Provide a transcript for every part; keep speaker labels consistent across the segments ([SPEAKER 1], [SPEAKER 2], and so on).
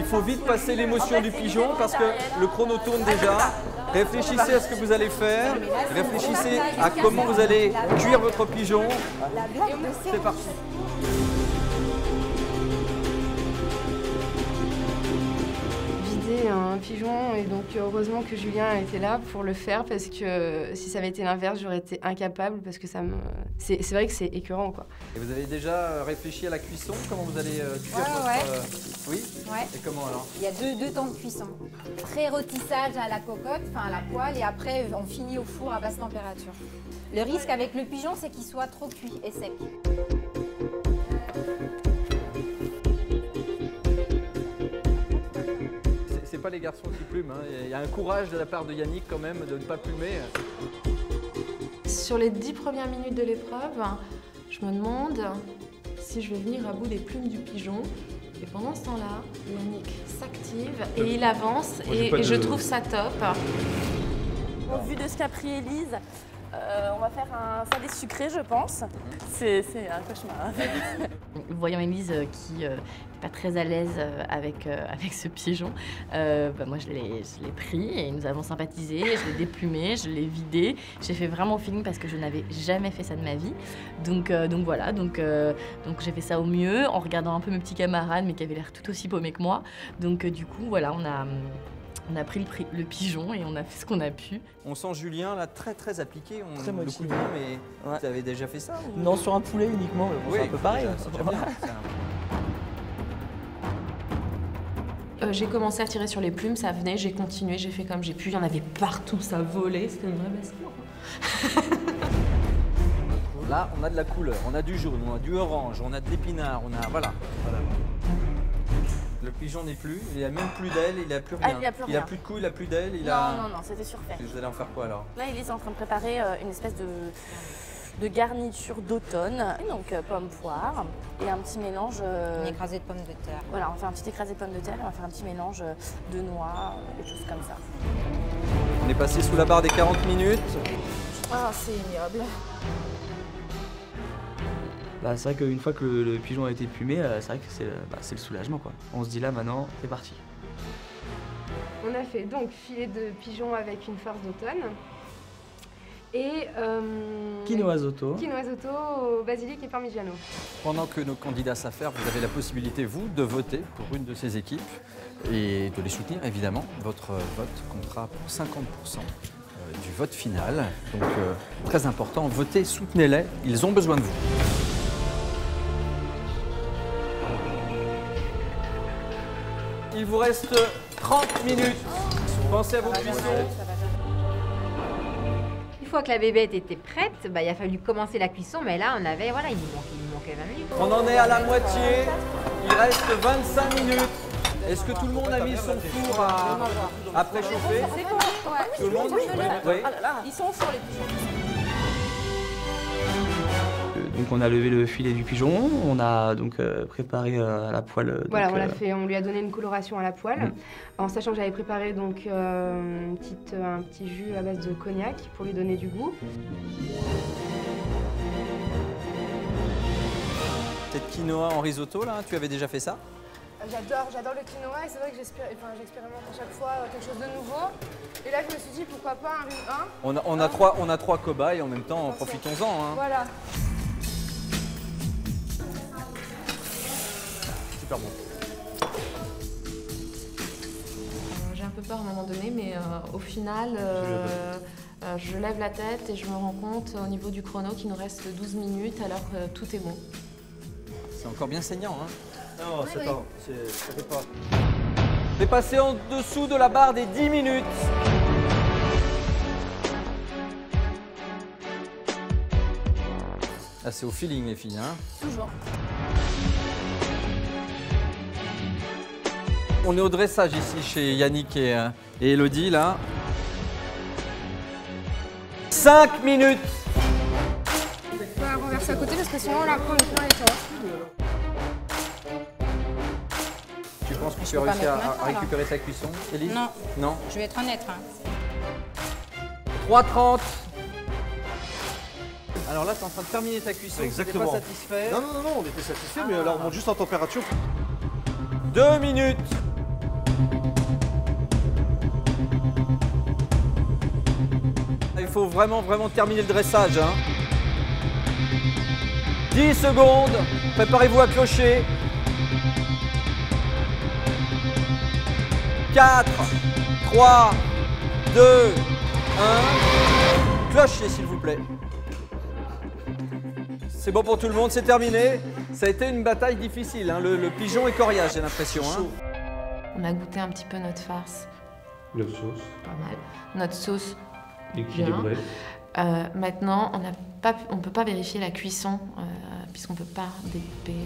[SPEAKER 1] faut vite passer l'émotion du pigeon parce que le chrono tourne déjà. Réfléchissez à ce que vous allez faire. Réfléchissez à comment vous allez cuire votre pigeon. C'est parti.
[SPEAKER 2] Un pigeon et donc heureusement que Julien était là pour le faire parce que si ça avait été l'inverse j'aurais été incapable parce que c'est vrai que c'est écœurant quoi.
[SPEAKER 1] Et vous avez déjà réfléchi à la cuisson? Comment vous allez cuire votre... Oui.
[SPEAKER 3] Ouais.
[SPEAKER 1] Et comment alors?
[SPEAKER 3] Il y a deux temps de cuisson. Pré-rôtissage à la cocotte, enfin à la poêle et après on finit au four à basse température. Le risque avec le pigeon c'est qu'il soit trop cuit et sec.
[SPEAKER 1] C'est pas les garçons qui plument, hein. Il y a un courage de la part de Yannick quand même de ne pas plumer.
[SPEAKER 2] Sur les 10 premières minutes de l'épreuve, je me demande si je vais venir à bout des plumes du pigeon. Et pendant ce temps-là, Yannick s'active et il avance et je trouve ça top.
[SPEAKER 4] Au vu de ce qu'a pris Élise, on va faire un salé sucré, je pense. C'est un cauchemar.
[SPEAKER 5] Voyant Élise qui n'est pas très à l'aise avec ce pigeon, moi je l'ai pris et nous avons sympathisé, je l'ai déplumé, je l'ai vidé. J'ai fait vraiment au feeling parce que je n'avais jamais fait ça de ma vie. Donc voilà, donc j'ai fait ça au mieux en regardant un peu mes petits camarades mais qui avaient l'air tout aussi paumés que moi. Donc du coup voilà, on a pris le pigeon et on a fait ce qu'on a pu.
[SPEAKER 1] On sent Julien là très appliqué.
[SPEAKER 6] Très motivé.
[SPEAKER 1] Mais vous avez déjà fait ça ou...
[SPEAKER 6] Non, sur un poulet uniquement, mais bon,
[SPEAKER 1] oui,
[SPEAKER 6] c'est un peu pareil.
[SPEAKER 1] C'est déjà bien.
[SPEAKER 2] J'ai commencé à tirer sur les plumes, ça venait, j'ai continué, j'ai fait comme j'ai pu. Il y en avait partout, ça volait, c'était une vraie baston.
[SPEAKER 1] Là, on a de la couleur, on a du jaune, on a du orange, on a de l'épinard, on a... Voilà. Le pigeon n'est plus, il n'a même plus d'ailes, il n'a plus rien.
[SPEAKER 4] Il n'a
[SPEAKER 1] plus de couilles, il n'a plus d'ailes,
[SPEAKER 4] Non, c'était surfait.
[SPEAKER 1] Vous allez en faire quoi alors?
[SPEAKER 4] Là, Élise est en train de préparer une espèce de garniture d'automne, donc pommes poire et un petit mélange...
[SPEAKER 3] Une écrasée de pommes de terre.
[SPEAKER 4] Voilà, on va faire un petit écrasé de pommes de terre et on va faire un petit mélange de noix, des choses comme ça.
[SPEAKER 1] On est passé sous la barre des 40 minutes.
[SPEAKER 4] Ah, c'est ignoble.
[SPEAKER 6] Bah, c'est vrai qu'une fois que le pigeon a été plumé, c'est vrai que c'est le soulagement quoi. On se dit là maintenant, c'est parti.
[SPEAKER 2] On a fait donc filet de pigeon avec une farce d'automne et
[SPEAKER 6] Quinoa risotto,
[SPEAKER 2] basilic et parmigiano.
[SPEAKER 1] Pendant que nos candidats s'affairent, vous avez la possibilité, vous, de voter pour une de ces équipes et de les soutenir, évidemment. Votre vote comptera pour 50% du vote final. Donc, très important, votez, soutenez-les, ils ont besoin de vous. Il vous reste 30 minutes. Pensez à vos cuissons.
[SPEAKER 7] Une fois que la bébête était prête, il a fallu commencer la cuisson, mais là, on avait, voilà, il nous manquait 20 minutes.
[SPEAKER 1] On en est à la moitié. Il reste 25 minutes. Est-ce que tout le monde a mis son four à préchauffer?
[SPEAKER 3] C'est bon, ouais.
[SPEAKER 1] Tout le monde? Oui.
[SPEAKER 4] Ils sont sur les pigeons.
[SPEAKER 6] Donc on a levé le filet du pigeon, on a donc préparé à la poêle.
[SPEAKER 2] Voilà, on lui a donné une coloration à la poêle, en sachant que j'avais préparé donc un petit jus à base de cognac pour lui donner du goût.
[SPEAKER 1] Cette quinoa en risotto là, tu avais déjà fait ça?
[SPEAKER 2] J'adore le quinoa et c'est vrai que j'expérimente à chaque fois quelque chose de nouveau. Et là, je me suis dit pourquoi pas un riz 1.
[SPEAKER 1] On a trois cobayes en même temps, profitons-en. Hein.
[SPEAKER 2] Voilà.
[SPEAKER 1] Super bon.
[SPEAKER 2] J'ai un peu peur à un moment donné, mais au final, je lève la tête et je me rends compte au niveau du chrono qu'il nous reste 12 minutes alors que tout est bon.
[SPEAKER 1] C'est encore bien saignant. Hein.
[SPEAKER 8] Non, ça fait pas.
[SPEAKER 1] On est passé en dessous de la barre des 10 minutes. Ah, c'est au feeling les filles. Hein.
[SPEAKER 4] Toujours.
[SPEAKER 1] On est au dressage ici chez Yannick et Elodie là. 5 minutes.
[SPEAKER 2] On va renverser à côté parce que sinon on la prend plein les temps.
[SPEAKER 1] Tu penses que tu as réussi à récupérer ta cuisson, Élise?
[SPEAKER 3] Non.
[SPEAKER 1] Non.
[SPEAKER 3] Je vais être honnête.
[SPEAKER 1] 3h30. Alors là, tu es en train de terminer ta cuisson.
[SPEAKER 8] Exactement.
[SPEAKER 1] Tu n'es pas satisfait?
[SPEAKER 8] Non, on était satisfait, mais alors on monte juste en température.
[SPEAKER 1] 2 minutes. faut vraiment terminer le dressage. Hein. 10 secondes, préparez-vous à clocher. 4, 3, 2, 1. Clochez s'il vous plaît. C'est bon pour tout le monde, c'est terminé. Ça a été une bataille difficile, hein. Le pigeon est coriace, j'ai l'impression. Hein.
[SPEAKER 2] On a goûté un petit peu notre farce.
[SPEAKER 8] Le sauce.
[SPEAKER 2] Pas mal. Notre sauce.
[SPEAKER 8] Équilibré.
[SPEAKER 2] Maintenant, on ne peut pas vérifier la cuisson puisqu'on ne peut pas découper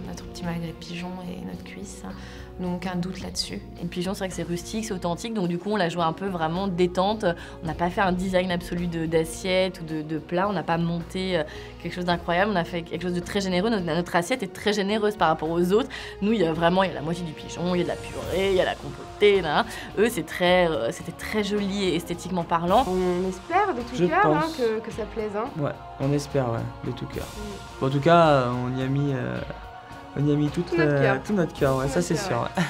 [SPEAKER 2] notre petit magret pigeon et notre cuisse. Donc un doute là-dessus.
[SPEAKER 5] Et le pigeon, c'est vrai que c'est rustique, c'est authentique, donc du coup on l'a joué un peu vraiment détente. On n'a pas fait un design absolu d'assiette ou de plat, on n'a pas monté quelque chose d'incroyable, on a fait quelque chose de très généreux. Notre assiette est très généreuse par rapport aux autres. Nous, il y a la moitié du pigeon, il y a de la purée, il y a la compotée. Là. Eux, c'était très joli et esthétiquement parlant.
[SPEAKER 9] On espère de tout cœur hein, que ça plaise. Hein.
[SPEAKER 6] Ouais, on espère, ouais, de tout cœur. Bon, en tout cas, on y a mis tout notre cœur, ouais, ça c'est sûr. Ouais.